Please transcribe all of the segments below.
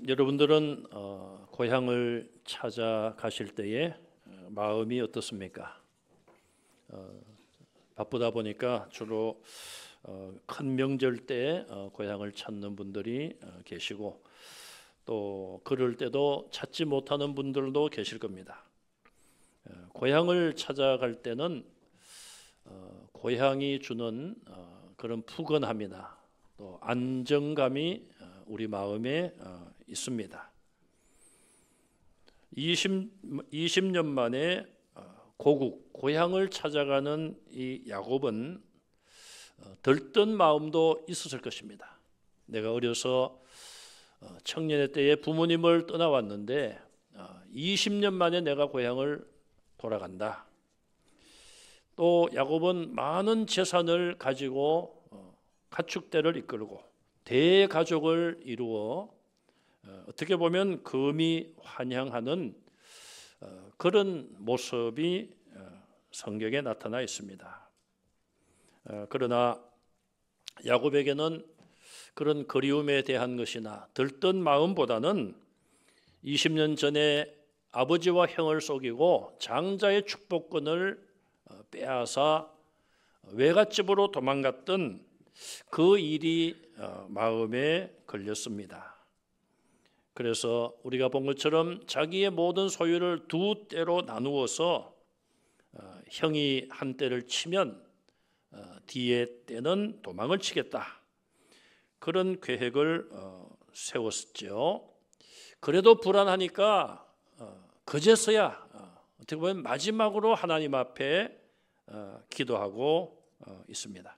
여러분들은 고향을 찾아가실 때에 마음이 어떻습니까? 바쁘다 보니까 주로 큰 명절 때 고향을 찾는 분들이 계시고 또 그럴 때도 찾지 못하는 분들도 계실 겁니다. 고향을 찾아갈 때는 고향이 주는 그런 푸근함이나 또 안정감이 우리 마음에 있습니다. 20년 만에 고향을 찾아가는 이 야곱은 들뜬 마음도 있었을 것입니다. 내가 어려서 청년의 때에 부모님을 떠나왔는데 20년 만에 내가 고향을 돌아간다. 또 야곱은 많은 재산을 가지고 가축대를 이끌고 대가족을 이루어 어떻게 보면 금이 환향하는 그런 모습이 성경에 나타나 있습니다. 그러나 야곱에게는 그런 그리움에 대한 것이나 들뜬 마음보다는 20년 전에 아버지와 형을 속이고 장자의 축복권을 빼앗아 외갓집으로 도망갔던 그 일이 마음에 걸렸습니다. 그래서 우리가 본 것처럼 자기의 모든 소유를 두 떼로 나누어서 형이 한 떼를 치면 뒤에 떼는 도망을 치겠다. 그런 계획을 세웠죠. 그래도 불안하니까 그제서야 어떻게 보면 마지막으로 하나님 앞에 기도하고 있습니다.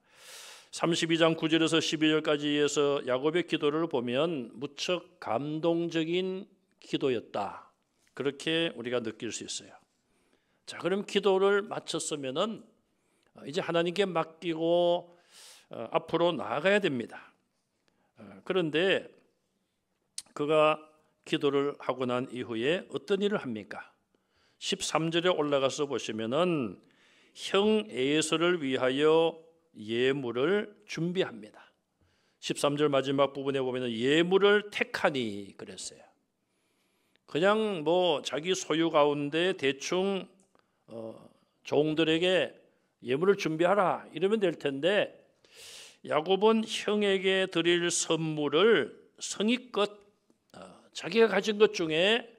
32장 9절에서 12절까지에서 야곱의 기도를 보면 무척 감동적인 기도였다. 그렇게 우리가 느낄 수 있어요. 자, 그럼 기도를 마쳤으면은 이제 하나님께 맡기고 앞으로 나아가야 됩니다. 그런데 그가 기도를 하고 난 이후에 어떤 일을 합니까? 13절에 올라가서 보시면은 형 에서를 위하여 예물을 준비합니다. 13절 마지막 부분에 보면 예물을 택하니 그랬어요. 그냥 뭐 자기 소유 가운데 대충 종들에게 예물을 준비하라 이러면 될 텐데 야곱은 형에게 드릴 선물을 성의껏 자기가 가진 것 중에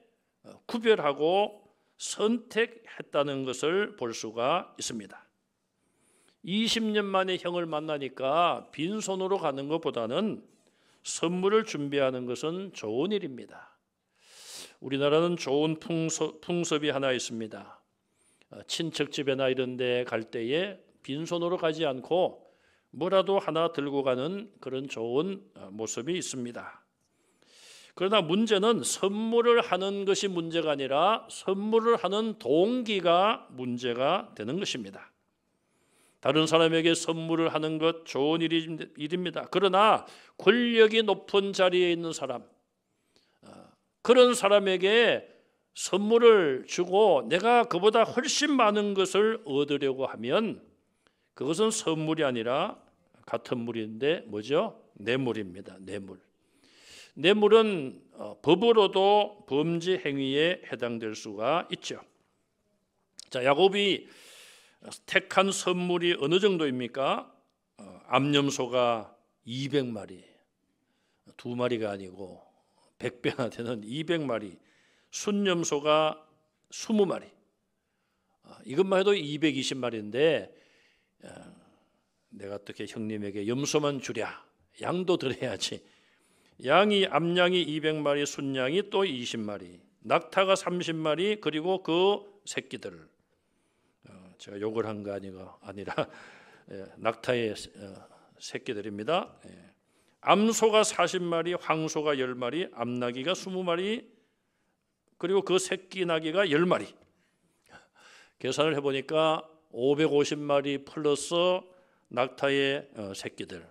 구별하고 선택했다는 것을 볼 수가 있습니다. 20년 만에 형을 만나니까 빈손으로 가는 것보다는 선물을 준비하는 것은 좋은 일입니다. 우리나라는 좋은 풍습이 하나 있습니다. 친척집이나 이런 데 갈 때에 빈손으로 가지 않고 뭐라도 하나 들고 가는 그런 좋은 모습이 있습니다. 그러나 문제는 선물을 하는 것이 문제가 아니라 선물을 하는 동기가 문제가 되는 것입니다. 다른 사람에게 선물을 하는 것 좋은 일입니다. 그러나 권력이 높은 자리에 있는 사람, 그런 사람에게 선물을 주고 내가 그보다 훨씬 많은 것을 얻으려고 하면 그것은 선물이 아니라 같은 물인데 뭐죠? 뇌물입니다. 뇌물. 뇌물은 법으로도 범죄 행위에 해당될 수가 있죠. 자, 야곱이 택한 선물이 어느 정도입니까? 암염소가 200마리, 2마리가 아니고 100배나 되는 200마리, 순염소가 20마리, 이것만 해도 220마리인데 내가 어떻게 형님에게 염소만 주랴, 양도 드려야지. 암양이 200마리, 순양이 또 20마리, 낙타가 30마리, 그리고 그 새끼들. 제가 욕을 한 거 아니라 낙타의 새끼들입니다. 암소가 40마리, 황소가 10마리, 암나귀가 20마리, 그리고 그 새끼 나귀가 10마리. 계산을 해보니까 550마리 플러스 낙타의 새끼들.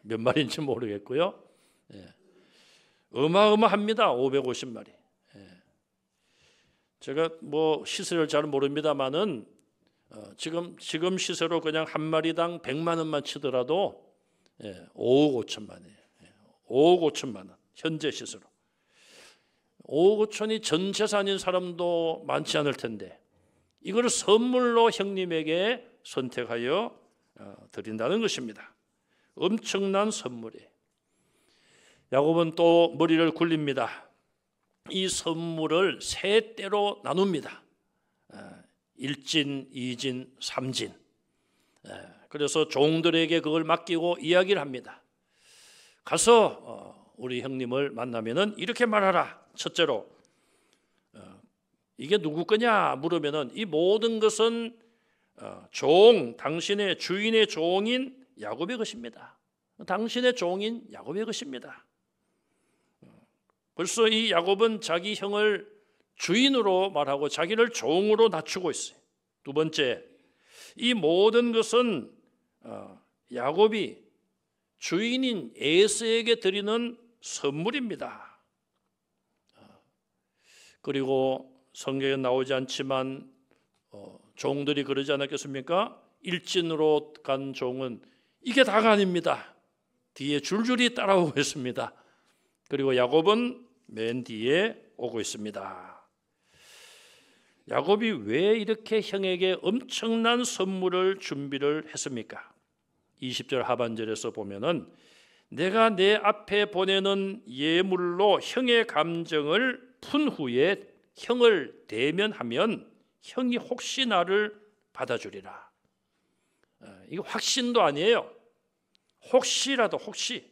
몇 마리인지 모르겠고요. 어마어마합니다. 550마리. 제가 뭐 시세를 잘 모릅니다만은 지금 시세로 그냥 한 마리당 100만 원만 치더라도 5억 5천만 원이에요. 5억 5천만 원 현재 시세로. 5억 5천이 전 재산인 사람도 많지 않을 텐데 이걸 선물로 형님에게 선택하여 드린다는 것입니다. 엄청난 선물이에요. 야곱은 또 머리를 굴립니다. 이 선물을 세 때로 나눕니다. 1진, 2진, 3진. 그래서 종들에게 그걸 맡기고 이야기를 합니다. 가서 우리 형님을 만나면은 이렇게 말하라. 첫째로 이게 누구 거냐 물으면은 이 모든 것은 당신의 주인의 종인 야곱의 것입니다. 당신의 종인 야곱의 것입니다. 벌써 이 야곱은 자기 형을 주인으로 말하고 자기를 종으로 낮추고 있어요. 두 번째, 이 모든 것은 야곱이 주인인 에서에게 드리는 선물입니다. 그리고 성경에 나오지 않지만 종들이 그러지 않았겠습니까? 일진으로 간 종은 이게 다가 아닙니다. 뒤에 줄줄이 따라오고 있습니다. 그리고 야곱은 맨 뒤에 오고 있습니다. 야곱이 왜 이렇게 형에게 엄청난 선물을 준비를 했습니까? 20절 하반절에서 보면은 내가 내 앞에 보내는 예물로 형의 감정을 푼 후에 형을 대면하면 형이 혹시 나를 받아주리라. 이거 확신도 아니에요. 혹시라도 혹시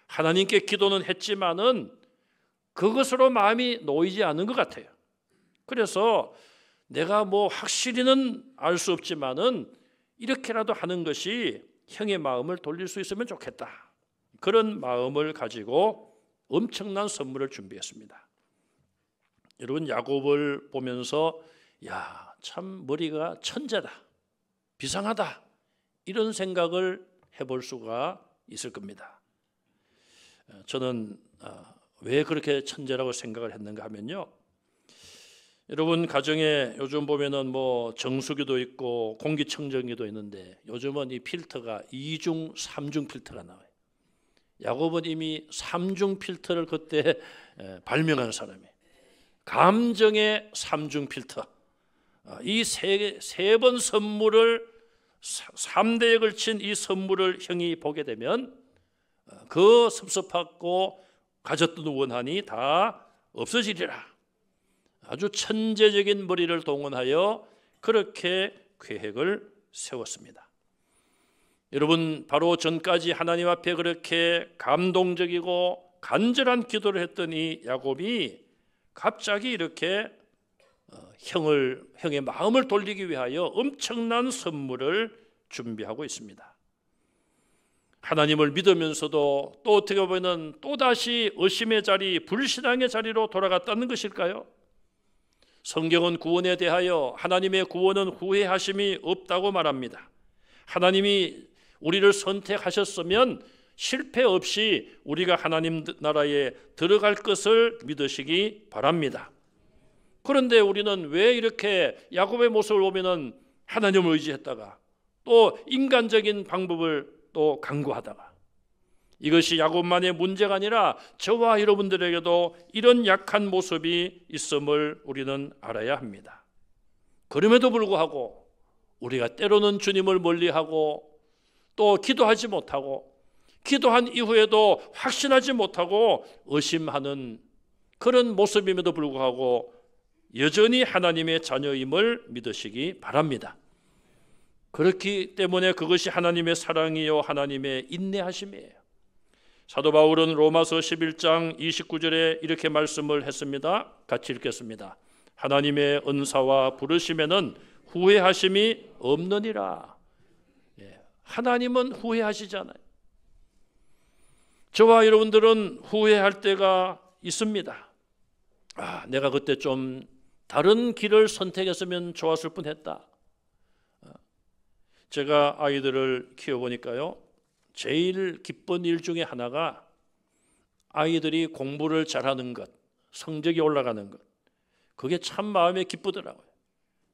하나님께 기도는 했지만은 그것으로 마음이 놓이지 않은 것 같아요. 그래서 내가 뭐 확실히는 알 수 없지만은 이렇게라도 하는 것이 형의 마음을 돌릴 수 있으면 좋겠다. 그런 마음을 가지고 엄청난 선물을 준비했습니다. 여러분 야곱을 보면서 야, 참 머리가 천재다. 비상하다. 이런 생각을 해볼 수가 있을 겁니다. 저는 왜 그렇게 천재라고 생각을 했는가 하면요. 여러분 가정에 요즘 보면은 뭐 정수기도 있고 공기청정기도 있는데 요즘은 이 필터가 2중, 3중 필터가 나와요. 야곱은 이미 3중 필터를 그때 발명한 사람이에요. 감정의 3중 필터. 이 세 번 선물을 3대에 걸친 이 선물을 형이 보게 되면 그 섭섭하고 가졌던 원한이 다 없어지리라. 아주 천재적인 머리를 동원하여 그렇게 계획을 세웠습니다. 여러분 바로 전까지 하나님 앞에 그렇게 감동적이고 간절한 기도를 했던 이 야곱이 갑자기 이렇게 형의 마음을 돌리기 위하여 엄청난 선물을 준비하고 있습니다. 하나님을 믿으면서도 또 어떻게 보면 또다시 의심의 자리, 불신앙의 자리로 돌아갔다는 것일까요? 성경은 구원에 대하여 하나님의 구원은 후회하심이 없다고 말합니다. 하나님이 우리를 선택하셨으면 실패 없이 우리가 하나님 나라에 들어갈 것을 믿으시기 바랍니다. 그런데 우리는 왜 이렇게 야곱의 모습을 보면은 하나님을 의지했다가 또 인간적인 방법을 또 강구하다가 이것이 야곱만의 문제가 아니라 저와 여러분들에게도 이런 약한 모습이 있음을 우리는 알아야 합니다. 그럼에도 불구하고 우리가 때로는 주님을 멀리하고 또 기도하지 못하고 기도한 이후에도 확신하지 못하고 의심하는 그런 모습임에도 불구하고 여전히 하나님의 자녀임을 믿으시기 바랍니다. 그렇기 때문에 그것이 하나님의 사랑이요 하나님의 인내하심이에요. 사도 바울은 로마서 11장 29절에 이렇게 말씀을 했습니다. 같이 읽겠습니다. 하나님의 은사와 부르심에는 후회하심이 없느니라. 하나님은 후회하시잖아요. 저와 여러분들은 후회할 때가 있습니다. 내가 그때 좀 다른 길을 선택했으면 좋았을 뻔했다. 제가 아이들을 키워보니까요, 제일 기쁜 일 중에 하나가 아이들이 공부를 잘하는 것, 성적이 올라가는 것, 그게 참 마음에 기쁘더라고요.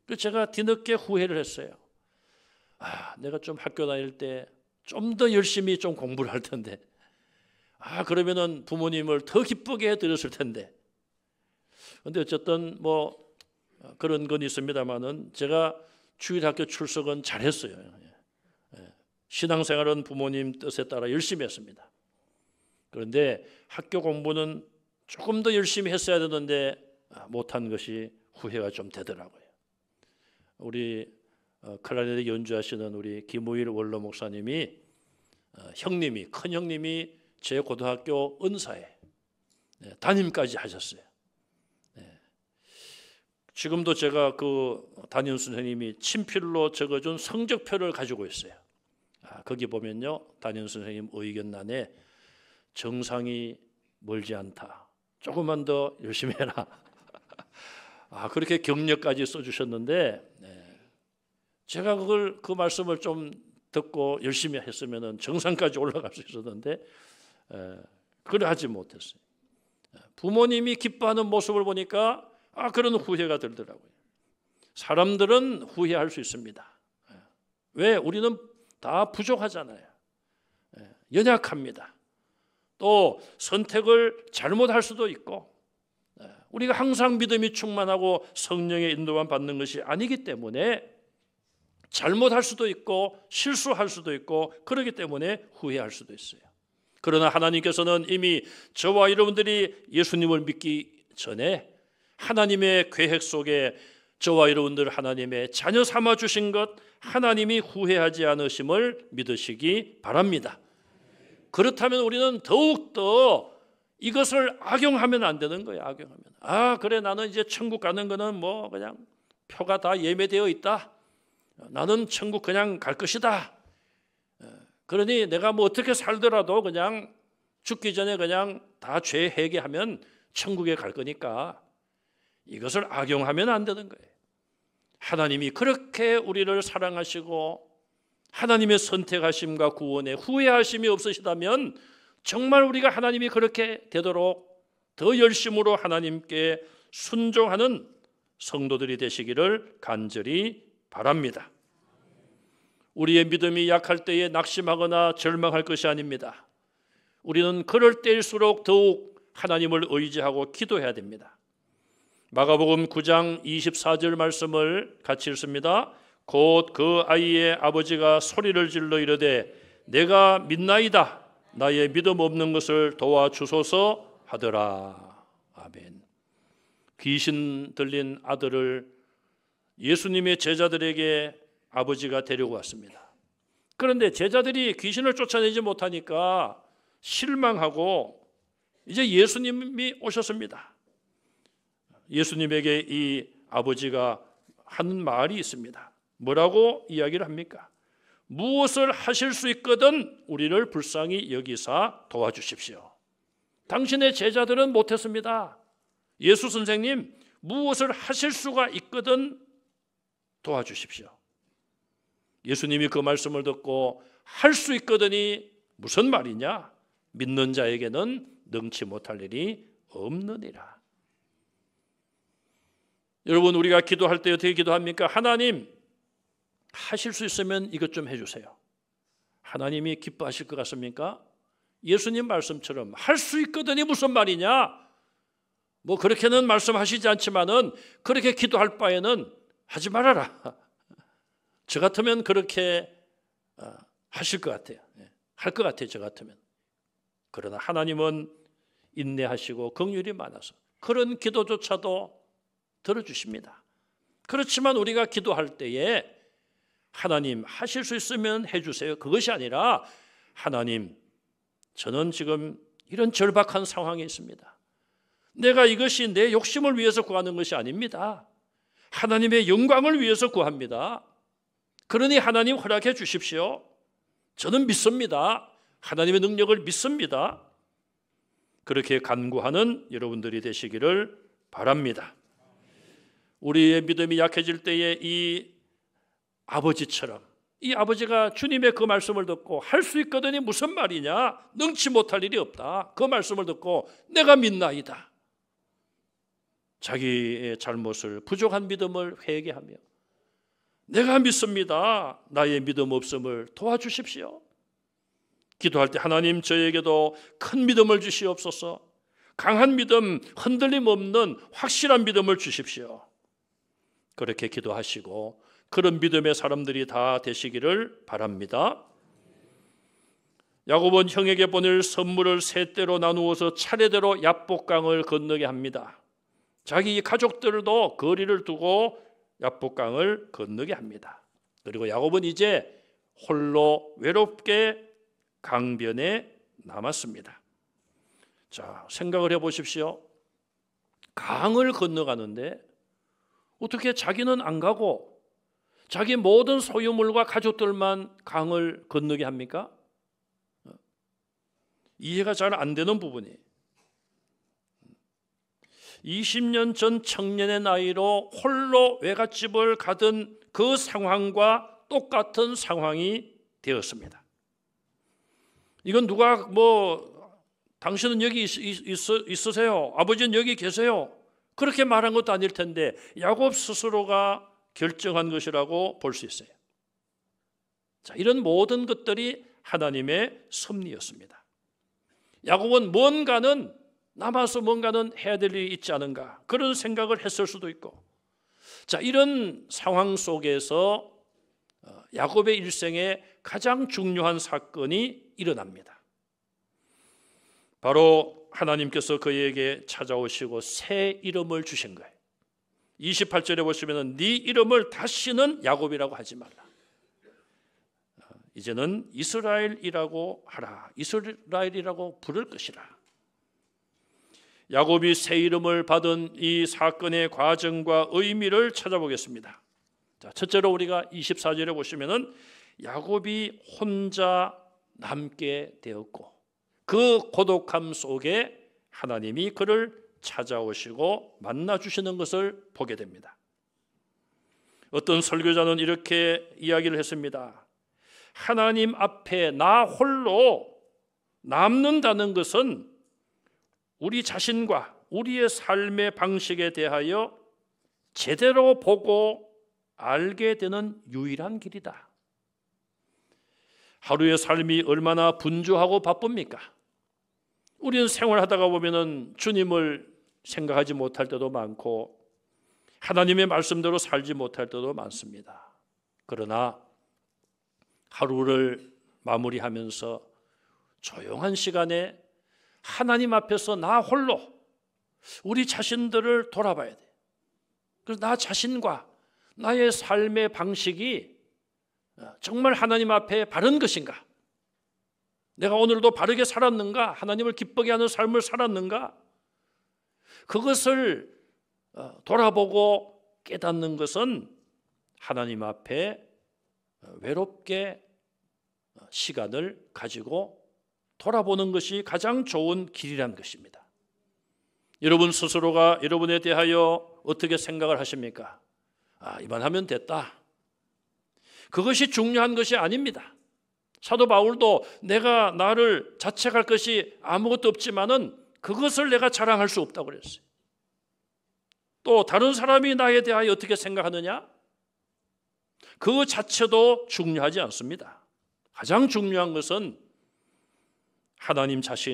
그래서 제가 뒤늦게 후회를 했어요. 내가 좀 학교 다닐 때 좀 더 열심히 좀 공부를 할 텐데 그러면은 부모님을 더 기쁘게 해드렸을 텐데. 근데 어쨌든 뭐 그런 건 있습니다만은 제가 주일학교 출석은 잘했어요. 신앙생활은 부모님 뜻에 따라 열심히 했습니다. 그런데 학교 공부는 조금 더 열심히 했어야 되는데 못한 것이 후회가 좀 되더라고요. 우리 클라리넷 연주하시는 우리 김우일 원로 목사님이 큰 형님이 제 고등학교 은사에 담임까지 하셨어요. 지금도 제가 그 담임 선생님이 친필로 적어준 성적표를 가지고 있어요. 거기 보면요, 담임 선생님 의견란에 정상이 멀지 않다, 조금만 더 열심히 해라. 그렇게 격려까지 써주셨는데 제가 그 말씀을 좀 듣고 열심히 했으면 정상까지 올라갈 수 있었는데 그래 하지 못했어요. 부모님이 기뻐하는 모습을 보니까 그런 후회가 들더라고요. 사람들은 후회할 수 있습니다. 왜? 우리는 다 부족하잖아요. 연약합니다. 또 선택을 잘못할 수도 있고, 우리가 항상 믿음이 충만하고 성령의 인도만 받는 것이 아니기 때문에 잘못할 수도 있고 실수할 수도 있고, 그렇기 때문에 후회할 수도 있어요. 그러나 하나님께서는 이미 저와 여러분들이 예수님을 믿기 전에 하나님의 계획 속에 저와 여러분들 하나님의 자녀 삼아 주신 것, 하나님이 후회하지 않으심을 믿으시기 바랍니다. 그렇다면 우리는 더욱더 이것을 악용하면 안 되는 거예요. 악용하면. 그래, 나는 이제 천국 가는 거는 뭐 그냥 표가 다 예매되어 있다. 나는 천국 그냥 갈 것이다. 그러니 내가 뭐 어떻게 살더라도 그냥 죽기 전에 그냥 다 죄 회개하면 천국에 갈 거니까 이것을 악용하면 안 되는 거예요. 하나님이 그렇게 우리를 사랑하시고 하나님의 선택하심과 구원에 후회하심이 없으시다면 정말 우리가 하나님이 그렇게 되도록 더 열심으로 하나님께 순종하는 성도들이 되시기를 간절히 바랍니다. 우리의 믿음이 약할 때에 낙심하거나 절망할 것이 아닙니다. 우리는 그럴 때일수록 더욱 하나님을 의지하고 기도해야 됩니다. 마가복음 9장 24절 말씀을 같이 읽습니다. 곧 그 아이의 아버지가 소리를 질러 이르되 내가 믿나이다, 나의 믿음 없는 것을 도와주소서 하더라. 아멘. 귀신 들린 아들을 예수님의 제자들에게 아버지가 데리고 왔습니다. 그런데 제자들이 귀신을 쫓아내지 못하니까 실망하고 이제 예수님이 오셨습니다. 예수님에게 이 아버지가 하는 말이 있습니다. 뭐라고 이야기를 합니까? 무엇을 하실 수 있거든 우리를 불쌍히 여기사 도와주십시오. 당신의 제자들은 못했습니다. 예수 선생님, 무엇을 하실 수가 있거든 도와주십시오. 예수님이 그 말씀을 듣고 할 수 있거든이 무슨 말이냐? 믿는 자에게는 능치 못할 일이 없느니라. 여러분, 우리가 기도할 때 어떻게 기도합니까? 하나님, 하실 수 있으면 이것 좀 해주세요. 하나님이 기뻐하실 것 같습니까? 예수님 말씀처럼 할 수 있거든이 무슨 말이냐? 뭐 그렇게는 말씀하시지 않지만은 그렇게 기도할 바에는 하지 말아라. 저 같으면 그렇게 하실 것 같아요. 할 것 같아요, 저 같으면. 그러나 하나님은 인내하시고 긍휼이 많아서 그런 기도조차도 들어주십니다. 그렇지만 우리가 기도할 때에 하나님 하실 수 있으면 해주세요, 그것이 아니라 하나님, 저는 지금 이런 절박한 상황에 있습니다. 내가 이것이 내 욕심을 위해서 구하는 것이 아닙니다. 하나님의 영광을 위해서 구합니다. 그러니 하나님 허락해 주십시오. 저는 믿습니다. 하나님의 능력을 믿습니다. 그렇게 간구하는 여러분들이 되시기를 바랍니다. 우리의 믿음이 약해질 때에 이 아버지처럼, 이 아버지가 주님의 그 말씀을 듣고 할 수 있거든이 무슨 말이냐? 능치 못할 일이 없다. 그 말씀을 듣고 내가 믿나이다. 자기의 잘못을, 부족한 믿음을 회개하며 내가 믿습니다. 나의 믿음 없음을 도와주십시오. 기도할 때 하나님 저에게도 큰 믿음을 주시옵소서. 강한 믿음, 흔들림 없는 확실한 믿음을 주십시오. 그렇게 기도하시고 그런 믿음의 사람들이 다 되시기를 바랍니다. 야곱은 형에게 보낼 선물을 세 때로 나누어서 차례대로 야복강을 건너게 합니다. 자기 가족들도 거리를 두고 야복강을 건너게 합니다. 그리고 야곱은 이제 홀로 외롭게 강변에 남았습니다. 자, 생각을 해보십시오. 강을 건너가는데 어떻게 자기는 안 가고 자기 모든 소유물과 가족들만 강을 건너게 합니까? 이해가 잘 안 되는 부분이 20년 전 청년의 나이로 홀로 외갓집을 가던 그 상황과 똑같은 상황이 되었습니다. 이건 누가 당신은 여기 있으세요? 아버지는 여기 계세요? 그렇게 말한 것도 아닐 텐데 야곱 스스로가 결정한 것이라고 볼 수 있어요. 자, 이런 모든 것들이 하나님의 섭리였습니다. 야곱은 남아서 뭔가는 해야 될 일이 있지 않은가 그런 생각을 했을 수도 있고, 자, 이런 상황 속에서 야곱의 일생에 가장 중요한 사건이 일어납니다. 바로 하나님께서 그에게 찾아오시고 새 이름을 주신 거예요. 28절에 보시면 네 이름을 다시는 야곱이라고 하지 말라. 이제는 이스라엘이라고 하라. 이스라엘이라고 부를 것이라. 야곱이 새 이름을 받은 이 사건의 과정과 의미를 찾아보겠습니다. 자, 첫째로 우리가 24절에 보시면은 야곱이 혼자 남게 되었고 그 고독함 속에 하나님이 그를 찾아오시고 만나 주시는 것을 보게 됩니다. 어떤 설교자는 이렇게 이야기를 했습니다. 하나님 앞에 나 홀로 남는다는 것은 우리 자신과 우리의 삶의 방식에 대하여 제대로 보고 알게 되는 유일한 길이다. 하루의 삶이 얼마나 분주하고 바쁩니까? 우리는 생활하다가 보면은 주님을 생각하지 못할 때도 많고 하나님의 말씀대로 살지 못할 때도 많습니다. 그러나 하루를 마무리하면서 조용한 시간에 하나님 앞에서 나 홀로 우리 자신들을 돌아봐야 돼. 그래서 나 자신과 나의 삶의 방식이 정말 하나님 앞에 바른 것인가? 내가 오늘도 바르게 살았는가? 하나님을 기쁘게 하는 삶을 살았는가? 그것을 돌아보고 깨닫는 것은 하나님 앞에 외롭게 시간을 가지고 돌아보는 것이 가장 좋은 길이라는 것입니다. 여러분 스스로가 여러분에 대하여 어떻게 생각을 하십니까? 이만하면 됐다. 그것이 중요한 것이 아닙니다. 사도 바울도 내가 나를 자책할 것이 아무것도 없지만은 그것을 내가 자랑할 수 없다고 그랬어요. 또 다른 사람이 나에 대하여 어떻게 생각하느냐? 그 자체도 중요하지 않습니다. 가장 중요한 것은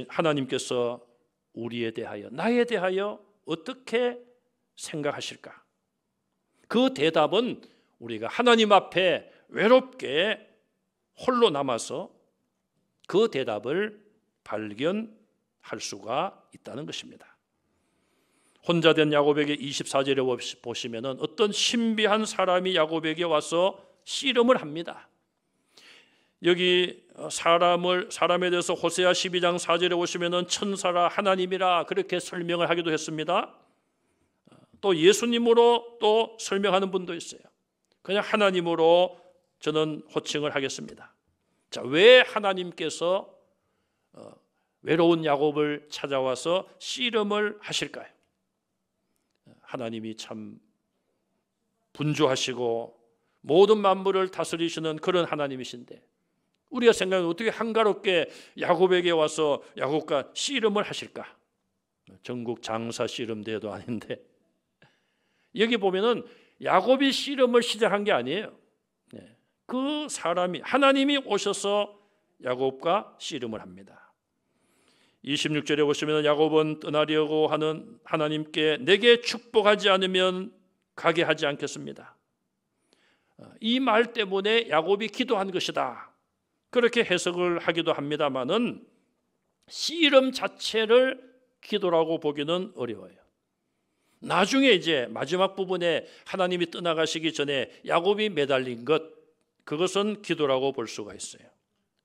하나님께서 우리에 대하여, 나에 대하여 어떻게 생각하실까? 그 대답은 우리가 하나님 앞에 외롭게 홀로 남아서 그 대답을 발견할 수가 있다는 것입니다. 혼자 된 야곱에게 24절에 보시면은 어떤 신비한 사람이 야곱에게 와서 씨름을 합니다. 여기 사람에 대해서 호세아 12장 4절에 보시면은 천사라 하나님이라 그렇게 설명을 하기도 했습니다. 또 예수님으로 또 설명하는 분도 있어요. 그냥 하나님으로 저는 호칭을 하겠습니다. 자, 왜 하나님께서 외로운 야곱을 찾아와서 씨름을 하실까요? 하나님이 참 분주하시고 모든 만물을 다스리시는 그런 하나님이신데 우리가 생각하면 어떻게 한가롭게 야곱에게 와서 야곱과 씨름을 하실까? 전국 장사 씨름 대회도 아닌데 여기 보면은 야곱이 씨름을 시작한 게 아니에요. 그 사람이 하나님이 오셔서 야곱과 씨름을 합니다. 26절에 보시면 야곱은 떠나려고 하는 하나님께 내게 축복하지 않으면 가게 하지 않겠습니다. 이 말 때문에 야곱이 기도한 것이다, 그렇게 해석을 하기도 합니다만은 씨름 자체를 기도라고 보기는 어려워요. 나중에 이제 마지막 부분에 하나님이 떠나가시기 전에 야곱이 매달린 것, 그것은 기도라고 볼 수가 있어요.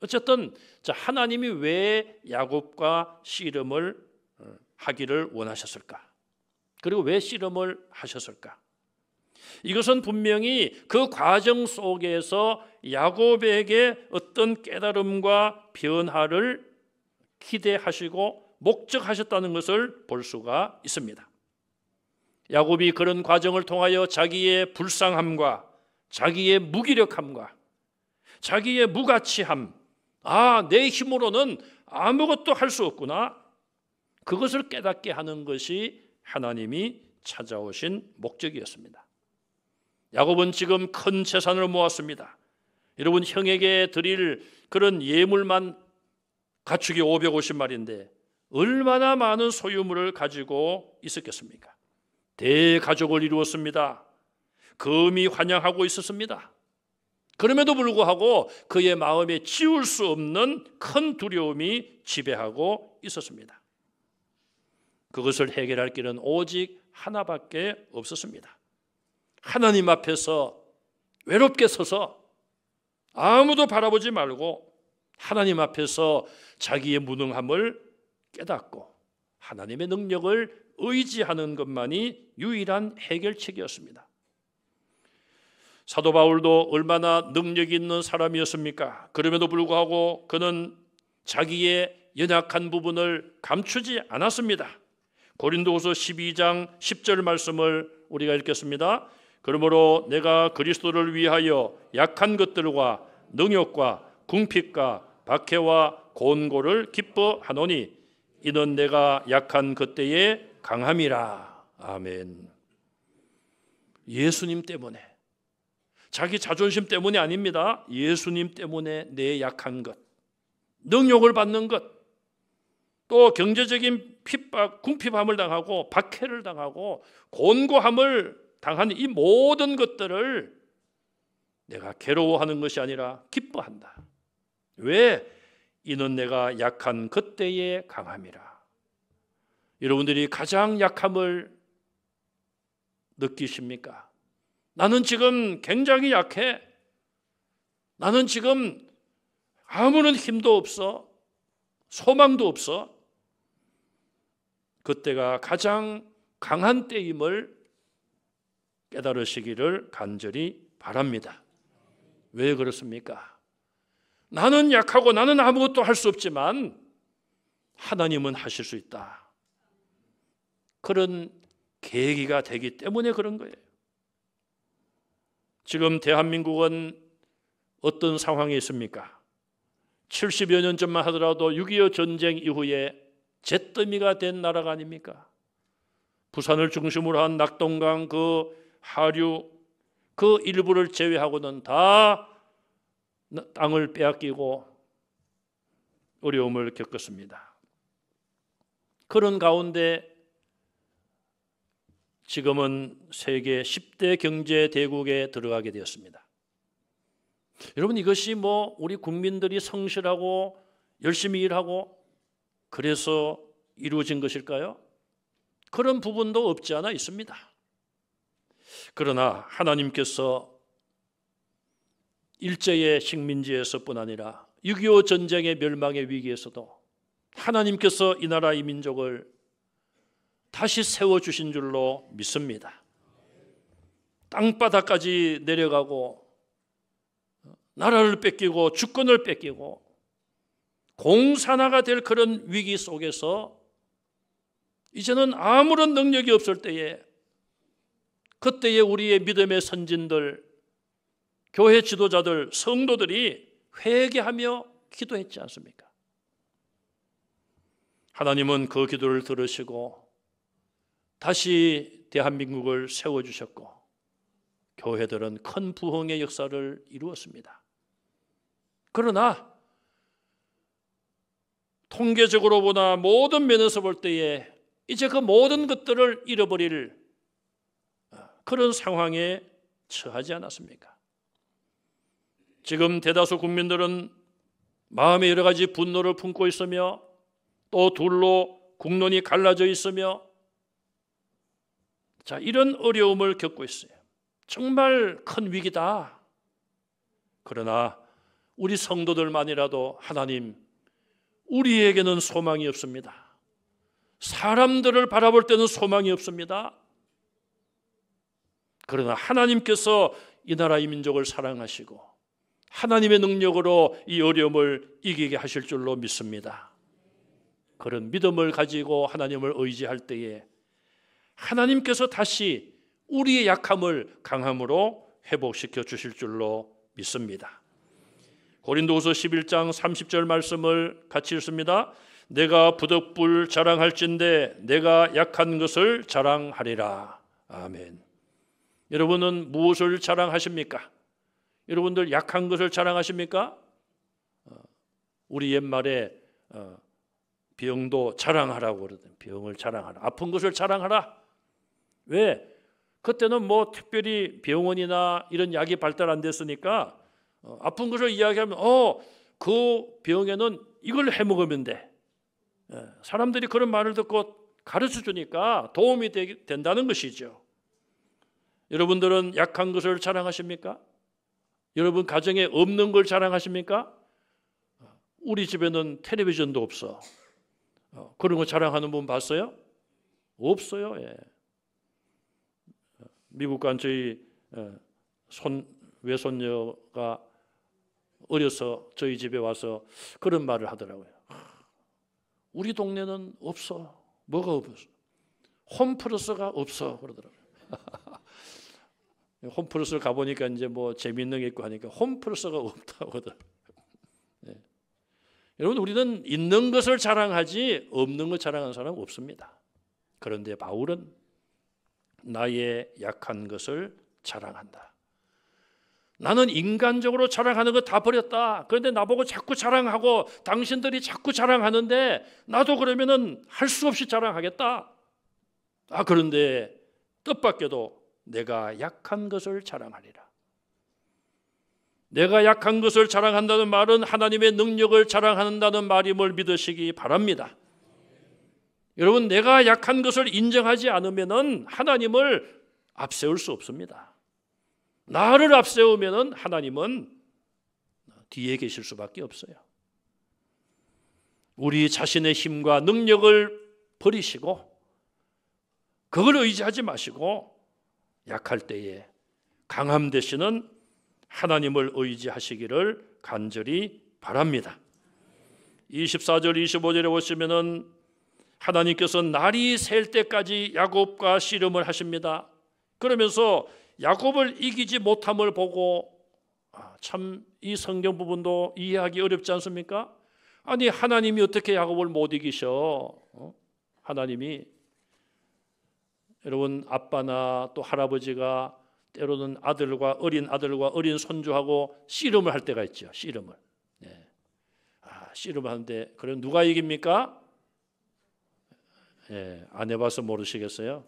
어쨌든 하나님이 왜 야곱과 씨름을 하기를 원하셨을까? 그리고 왜 씨름을 하셨을까? 이것은 분명히 그 과정 속에서 야곱에게 어떤 깨달음과 변화를 기대하시고 목적하셨다는 것을 볼 수가 있습니다. 야곱이 그런 과정을 통하여 자기의 불쌍함과 자기의 무기력함과 자기의 무가치함, 내 힘으로는 아무것도 할 수 없구나, 그것을 깨닫게 하는 것이 하나님이 찾아오신 목적이었습니다. 야곱은 지금 큰 재산을 모았습니다. 여러분, 형에게 드릴 그런 예물만 가축이 550마리인데 얼마나 많은 소유물을 가지고 있었겠습니까? 대가족을 이루었습니다. 금이 환영하고 있었습니다. 그럼에도 불구하고 그의 마음에 지울 수 없는 큰 두려움이 지배하고 있었습니다. 그것을 해결할 길은 오직 하나밖에 없었습니다. 하나님 앞에서 외롭게 서서 아무도 바라보지 말고 하나님 앞에서 자기의 무능함을 깨닫고 하나님의 능력을 의지하는 것만이 유일한 해결책이었습니다. 사도 바울도 얼마나 능력 있는 사람이었습니까? 그럼에도 불구하고 그는 자기의 연약한 부분을 감추지 않았습니다. 고린도후서 12장 10절 말씀을 우리가 읽겠습니다. 그러므로 내가 그리스도를 위하여 약한 것들과 능욕과 궁핍과 박해와 곤고를 기뻐하노니 이는 내가 약한 그때의 강함이라. 아멘. 예수님 때문에, 자기 자존심 때문이 아닙니다. 예수님 때문에 내 약한 것, 능욕을 받는 것, 또 경제적인 핍박, 궁핍함을 당하고 박해를 당하고 곤고함을 당하는 이 모든 것들을 내가 괴로워하는 것이 아니라 기뻐한다. 왜? 이는 내가 약한 그때의 강함이라. 여러분들이 가장 약함을 느끼십니까? 나는 지금 굉장히 약해. 나는 지금 아무런 힘도 없어. 소망도 없어. 그때가 가장 강한 때임을 깨달으시기를 간절히 바랍니다. 왜 그렇습니까? 나는 약하고 나는 아무것도 할 수 없지만 하나님은 하실 수 있다. 그런 계기가 되기 때문에 그런 거예요. 지금 대한민국은 어떤 상황에 있습니까? 70여 년 전만 하더라도 6.25 전쟁 이후에 잿더미가 된 나라가 아닙니까? 부산을 중심으로 한 낙동강 그 하류 그 일부를 제외하고는 다 땅을 빼앗기고 어려움을 겪었습니다. 그런 가운데 지금은 세계 10대 경제 대국에 들어가게 되었습니다. 여러분, 이것이 우리 국민들이 성실하고 열심히 일하고 그래서 이루어진 것일까요? 그런 부분도 없지 않아 있습니다. 그러나 하나님께서 일제의 식민지에서뿐 아니라 6.25 전쟁의 멸망의 위기에서도 하나님께서 이 나라 이 민족을 다시 세워주신 줄로 믿습니다. 땅바닥까지 내려가고 나라를 뺏기고 주권을 뺏기고 공산화가 될 그런 위기 속에서 이제는 아무런 능력이 없을 때에 그때에 우리의 믿음의 선진들, 교회 지도자들, 성도들이 회개하며 기도했지 않습니까? 하나님은 그 기도를 들으시고 다시 대한민국을 세워주셨고 교회들은 큰 부흥의 역사를 이루었습니다. 그러나 통계적으로 보나 모든 면에서 볼 때에 이제 그 모든 것들을 잃어버릴 그런 상황에 처하지 않았습니까? 지금 대다수 국민들은 마음에 여러 가지 분노를 품고 있으며 또 둘로 국론이 갈라져 있으며 이런 어려움을 겪고 있어요. 정말 큰 위기다. 그러나 우리 성도들만이라도 하나님, 우리에게는 소망이 없습니다. 사람들을 바라볼 때는 소망이 없습니다. 그러나 하나님께서 이 나라 이 민족을 사랑하시고 하나님의 능력으로 이 어려움을 이기게 하실 줄로 믿습니다. 그런 믿음을 가지고 하나님을 의지할 때에 하나님께서 다시 우리의 약함을 강함으로 회복시켜 주실 줄로 믿습니다. 고린도후서 11장 30절 말씀을 같이 읽습니다. 내가 부득불 자랑할진대 내가 약한 것을 자랑하리라. 아멘. 여러분은 무엇을 자랑하십니까? 여러분들 약한 것을 자랑하십니까? 우리 옛말에 병도 자랑하라고 그러거든요. 병을 자랑하라. 아픈 것을 자랑하라. 왜? 그때는 뭐 특별히 병원이나 이런 약이 발달 안 됐으니까 아픈 것을 이야기하면 그 병에는 이걸 해먹으면 돼. 사람들이 그런 말을 듣고 가르쳐 주니까 도움이 된다는 것이죠. 여러분들은 약한 것을 자랑하십니까? 여러분 가정에 없는 걸 자랑하십니까? 우리 집에는 텔레비전도 없어. 그런 거 자랑하는 분 봤어요? 없어요. 예. 미국 간 저희 외손녀가 어려서 저희 집에 와서 그런 말을 하더라고요. 우리 동네는 없어. 뭐가 없어? 홈플러스가 없어 그러더라고요. 홈플러스를 가보니까 이제 뭐 재밌는 게 있고 하니까 홈플러스가 없다고 하더라고요. 네. 여러분 우리는 있는 것을 자랑하지 없는 것 자랑하는 사람 없습니다. 그런데 바울은 나의 약한 것을 자랑한다. 나는 인간적으로 자랑하는 거 다 버렸다. 그런데 나보고 자꾸 자랑하고 당신들이 자꾸 자랑하는데 나도 그러면은 할 수 없이 자랑하겠다. 그런데 뜻밖에도 내가 약한 것을 자랑하리라. 내가 약한 것을 자랑한다는 말은 하나님의 능력을 자랑한다는 말임을 믿으시기 바랍니다. 여러분 내가 약한 것을 인정하지 않으면은 하나님을 앞세울 수 없습니다. 나를 앞세우면은 하나님은 뒤에 계실 수밖에 없어요. 우리 자신의 힘과 능력을 버리시고 그걸 의지하지 마시고 약할 때에 강함 되시는 하나님을 의지하시기를 간절히 바랍니다. 24절 25절에 보시면은 하나님께서 날이 셀 때까지 야곱과 씨름을 하십니다. 그러면서 야곱을 이기지 못함을 보고 참 이 성경 부분도 이해하기 어렵지 않습니까? 아니 하나님이 어떻게 야곱을 못 이기셔? 하나님이 여러분 아빠나 또 할아버지가 때로는 어린 아들과 어린 손주하고 씨름을 할 때가 있죠. 씨름을. 네. 씨름을 하는데 그럼 누가 이깁니까? 안 해봐서 모르시겠어요?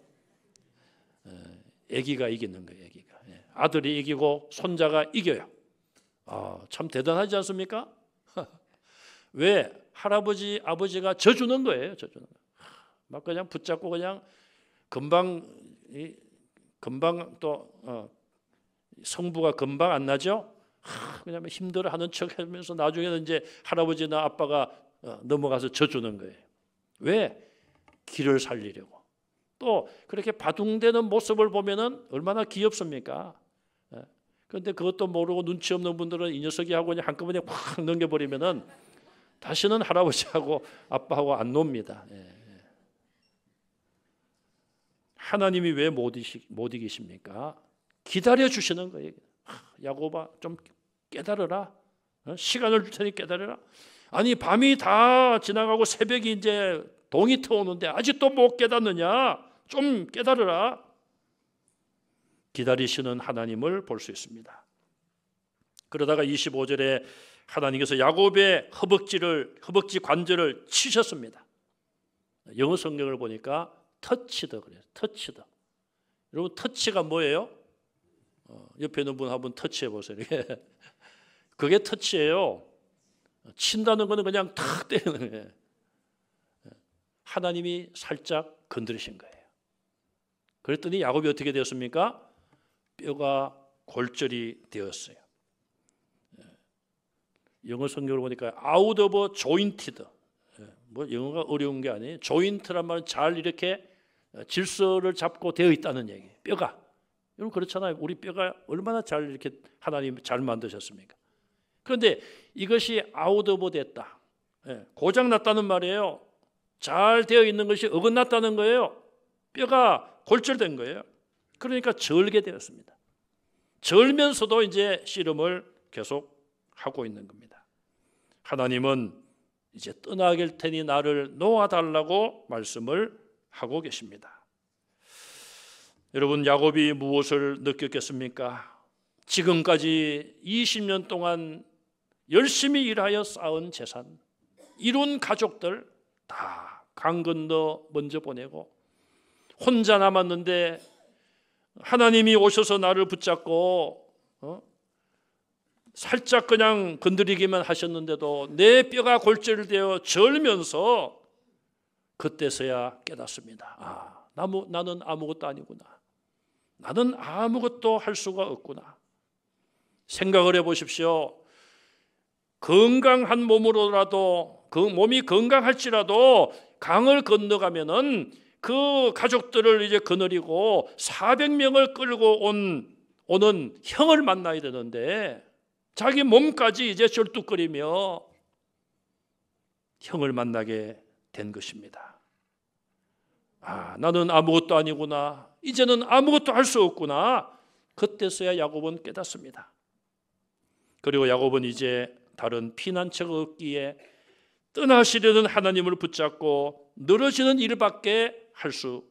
아기가 이기는 거예요. 아기가. 아들이 이기고 손자가 이겨요. 참 대단하지 않습니까? 왜? 할아버지, 아버지가 져주는 거예요. 져주는 거. 막 그냥 붙잡고 그냥 금방 또 성부가 금방 안 나죠? 그냥 힘들어하는 척하면서 나중에는 이제 할아버지나 아빠가 넘어가서 져주는 거예요. 왜? 길을 살리려고. 또 그렇게 바둥대는 모습을 보면은 얼마나 귀엽습니까? 그런데 그것도 모르고 눈치 없는 분들은 이 녀석이 하고 그냥 한꺼번에 확 넘겨버리면은 다시는 할아버지하고 아빠하고 안 놉니다. 하나님이 왜 못 이기십니까? 기다려 주시는 거예요. 야곱아 좀 깨달으라. 시간을 줄 테니 깨달으라. 아니 밤이 다 지나가고 새벽이 이제 동이 트오는데 아직도 못 깨닫느냐? 좀 깨달으라. 기다리시는 하나님을 볼 수 있습니다. 그러다가 25절에 하나님께서 야곱의 허벅지 관절을 치셨습니다. 영어 성경을 보니까 터치드 그래요. 터치드. 여러분 터치가 뭐예요? 옆에 있는 분 한번 터치해 보세요. 그게 터치예요. 친다는 거는 그냥 탁 때리는 거예요. 하나님이 살짝 건드리신 거예요. 그랬더니 야곱이 어떻게 되었습니까? 뼈가 골절이 되었어요. 영어 성경을 보니까 out of jointed. 뭐 영어가 어려운 게 아니에요. joint란 말은 잘 이렇게 질서를 잡고 되어 있다는 얘기예요. 뼈가. 여러분 그렇잖아요. 우리 뼈가 얼마나 잘 이렇게 하나님 잘 만드셨습니까? 그런데 이것이 out of 됐다. 고장 났다는 말이에요. 잘 되어 있는 것이 어긋났다는 거예요. 뼈가 골절된 거예요. 그러니까 절게 되었습니다. 절면서도 이제 씨름을 계속 하고 있는 겁니다. 하나님은 이제 떠나길 테니 나를 놓아달라고 말씀을 하고 계십니다. 여러분 야곱이 무엇을 느꼈겠습니까? 지금까지 20년 동안 열심히 일하여 쌓은 재산, 이룬 가족들 다 강 건너 먼저 보내고 혼자 남았는데 하나님이 오셔서 나를 붙잡고 살짝 그냥 건드리기만 하셨는데도 내 뼈가 골절되어 절면서 그때서야 깨닫습니다. 나는 아무것도 아니구나. 나는 아무것도 할 수가 없구나. 생각을 해보십시오. 건강한 몸으로라도 그 몸이 건강할지라도 강을 건너가면은 그 가족들을 이제 거느리고 400명을 끌고 오는 형을 만나야 되는데 자기 몸까지 이제 절뚝거리며 형을 만나게 된 것입니다. 나는 아무것도 아니구나. 이제는 아무것도 할 수 없구나. 그때서야 야곱은 깨닫습니다. 그리고 야곱은 이제 다른 피난처가 없기에 떠나시려는 하나님을 붙잡고 늘어지는 일밖에 할 수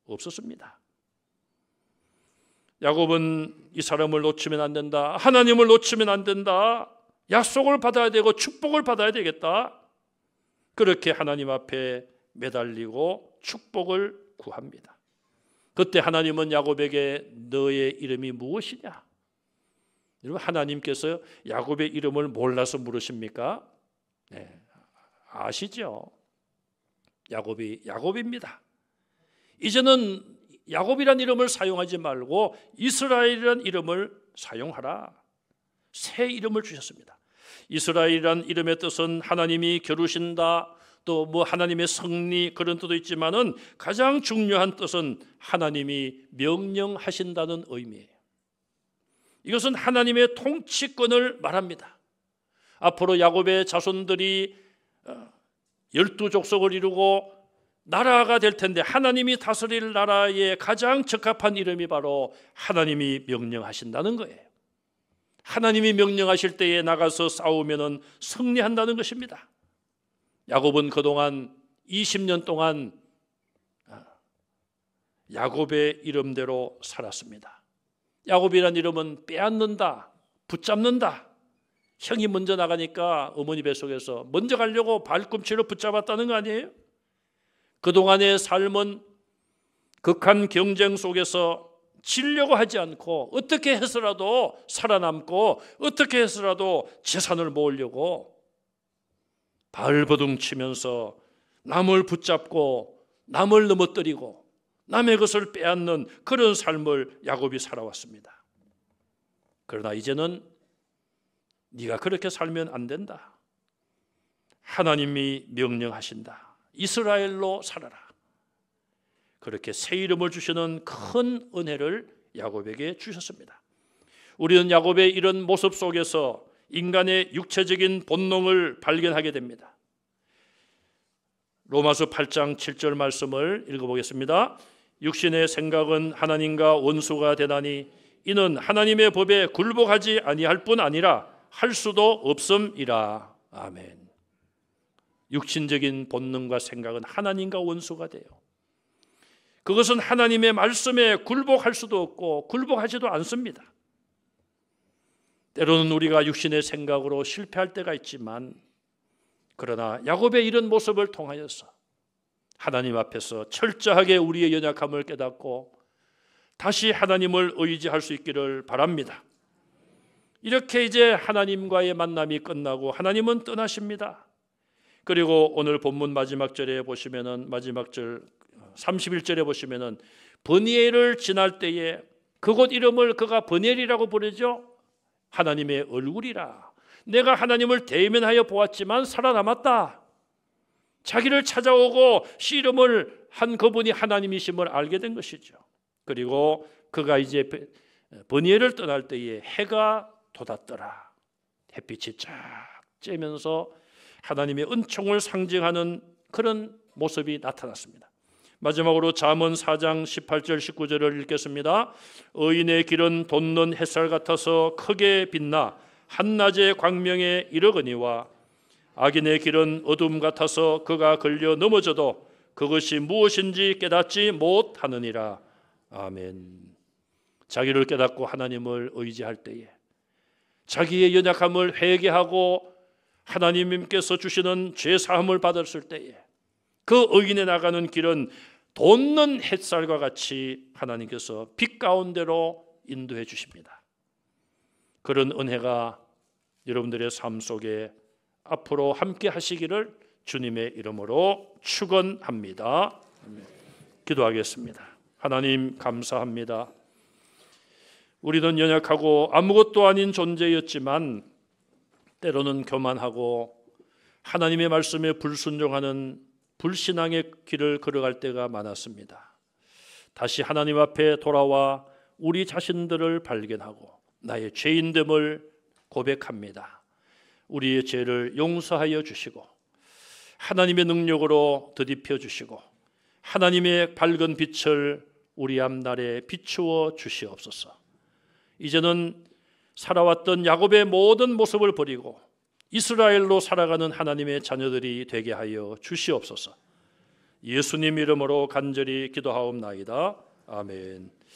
없었습니다. 야곱은 이 사람을 놓치면 안 된다. 하나님을 놓치면 안 된다. 약속을 받아야 되고 축복을 받아야 되겠다. 그렇게 하나님 앞에 매달리고 축복을 구합니다. 그때 하나님은 야곱에게 너의 이름이 무엇이냐? 여러분 하나님께서 야곱의 이름을 몰라서 물으십니까? 네, 아시죠? 야곱입니다. 이제는 야곱이란 이름을 사용하지 말고 이스라엘이란 이름을 사용하라. 새 이름을 주셨습니다. 이스라엘이란 이름의 뜻은 하나님이 겨루신다, 또 뭐 하나님의 승리 그런 뜻도 있지만은 가장 중요한 뜻은 하나님이 명령하신다는 의미예요. 이것은 하나님의 통치권을 말합니다. 앞으로 야곱의 자손들이 12족속을 이루고 나라가 될 텐데 하나님이 다스릴 나라의 가장 적합한 이름이 바로 하나님이 명령하신다는 거예요. 하나님이 명령하실 때에 나가서 싸우면은 승리한다는 것입니다. 야곱은 그동안 20년 동안 야곱의 이름대로 살았습니다. 야곱이란 이름은 빼앗는다, 붙잡는다. 형이 먼저 나가니까 어머니 뱃속에서 먼저 가려고 발꿈치로 붙잡았다는 거 아니에요? 그동안의 삶은 극한 경쟁 속에서 지려고 하지 않고 어떻게 해서라도 살아남고 어떻게 해서라도 재산을 모으려고 발버둥 치면서 남을 붙잡고 남을 넘어뜨리고 남의 것을 빼앗는 그런 삶을 야곱이 살아왔습니다. 그러나 이제는 네가 그렇게 살면 안 된다. 하나님이 명령하신다. 이스라엘로 살아라. 그렇게 새 이름을 주시는 큰 은혜를 야곱에게 주셨습니다. 우리는 야곱의 이런 모습 속에서 인간의 육체적인 본능을 발견하게 됩니다. 로마서 8장 7절 말씀을 읽어보겠습니다. 육신의 생각은 하나님과 원수가 되나니 이는 하나님의 법에 굴복하지 아니할 뿐 아니라 할 수도 없음이라. 아멘. 육신적인 본능과 생각은 하나님과 원수가 돼요. 그것은 하나님의 말씀에 굴복할 수도 없고 굴복하지도 않습니다. 때로는 우리가 육신의 생각으로 실패할 때가 있지만, 그러나 야곱의 이런 모습을 통하여서 하나님 앞에서 철저하게 우리의 연약함을 깨닫고 다시 하나님을 의지할 수 있기를 바랍니다. 이렇게 이제 하나님과의 만남이 끝나고 하나님은 떠나십니다. 그리고 오늘 본문 마지막 절에 보시면은, 마지막 절 31절에 보시면은 버니엘을 지날 때에 그곳 이름을 그가 버니엘이라고 부르죠. 하나님의 얼굴이라. 내가 하나님을 대면하여 보았지만 살아남았다. 자기를 찾아오고 씨름을 한 그분이 하나님이심을 알게 된 것이죠. 그리고 그가 이제 버니엘을 떠날 때에 해가 돋았더라. 햇빛이 쫙 쬐면서 하나님의 은총을 상징하는 그런 모습이 나타났습니다. 마지막으로 잠언 4장 18절 19절을 읽겠습니다. 의인의 길은 돋는 햇살 같아서 크게 빛나 한낮의 광명에 이르거니와 악인의 길은 어둠 같아서 그가 걸려 넘어져도 그것이 무엇인지 깨닫지 못하느니라. 아멘. 자기를 깨닫고 하나님을 의지할 때에, 자기의 연약함을 회개하고 하나님께서 주시는 죄 사함을 받았을 때에 그 의인에 나가는 길은 돋는 햇살과 같이 하나님께서 빛 가운데로 인도해 주십니다. 그런 은혜가 여러분들의 삶 속에 앞으로 함께 하시기를 주님의 이름으로 축원합니다. 기도하겠습니다. 하나님 감사합니다. 우리는 연약하고 아무것도 아닌 존재였지만 때로는 교만하고 하나님의 말씀에 불순종하는 불신앙의 길을 걸어갈 때가 많았습니다. 다시 하나님 앞에 돌아와 우리 자신들을 발견하고 나의 죄인됨을 고백합니다. 우리의 죄를 용서하여 주시고 하나님의 능력으로 더딥혀 주시고 하나님의 밝은 빛을 우리 앞날에 비추어 주시옵소서. 이제는 살아왔던 야곱의 모든 모습을 버리고 이스라엘로 살아가는 하나님의 자녀들이 되게 하여 주시옵소서. 예수님 이름으로 간절히 기도하옵나이다. 아멘.